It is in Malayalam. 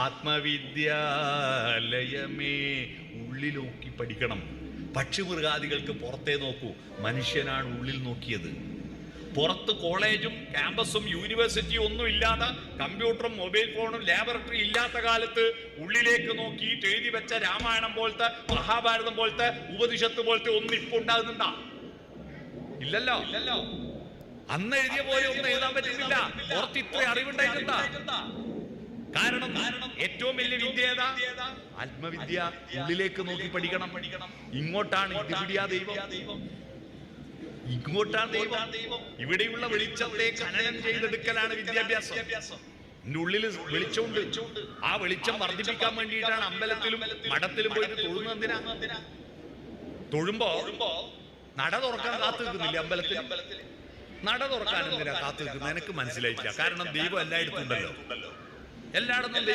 ആത്മവിദ്യാലയമേ, ഉള്ളിൽ നോക്കി പഠിക്കണം. പക്ഷിമൃഗാദികൾക്ക് പുറത്തേ നോക്കൂ, മനുഷ്യനാണ് ഉള്ളിൽ നോക്കിയത്. പുറത്ത് കോളേജും ക്യാമ്പസും യൂണിവേഴ്സിറ്റിയും ഒന്നും ഇല്ലാതെ, കമ്പ്യൂട്ടറും മൊബൈൽ ഫോണും ലാബറട്ടറി ഇല്ലാത്ത കാലത്ത് ഉള്ളിലേക്ക് നോക്കിയിട്ട് എഴുതി വെച്ച രാമായണം പോലത്തെ, മഹാഭാരതം പോലത്തെ, ഉപനിഷത്ത് പോലത്തെ ഒന്നും ഇപ്പൊ ഉണ്ടാകുന്നുണ്ടാ? ഇല്ലല്ലോ. അന്ന് എഴുതിയ പോലെ ഒന്നും എഴുതാൻ പറ്റുന്നില്ല. പുറത്ത് ഇത്ര അറിവുണ്ടായിട്ടുണ്ടാ? കാരണം ഏറ്റവും വലിയ വിദ്യ ഏതാ? ആത്മവിദ്യ. ഉള്ളിലേക്ക് നോക്കി പഠിക്കണം. ഇങ്ങോട്ടാണ് ദൈവം, ഇങ്ങോട്ടാണ് ദൈവം. ഇവിടെയുള്ള വെളിച്ചത്തെ ഖനനം ചെയ്തെടുക്കലാണ് വിദ്യാഭ്യാസം. എന്റെ ഉള്ളിൽ വെളിച്ചമുണ്ട്. ആ വെളിച്ചം വർദ്ധിപ്പിക്കാൻ വേണ്ടിയിട്ടാണ് അമ്പലത്തിലും മഠത്തിലും പോയിട്ട് തൊഴുന്നത്. എന്തിനാ? തൊഴുമ്പോ നട തുറക്കാൻ കാത്തു നിൽക്കുന്നില്ല അമ്പലത്തിൽ. നട തുറക്കാൻ എന്തിനാ കാത്തു നിൽക്കുന്നത്? എനിക്ക് മനസ്സിലായില്ല. കാരണം ദൈവം എല്ലായിടത്തും ഉണ്ടല്ലോ. എല്ലായിടത്തും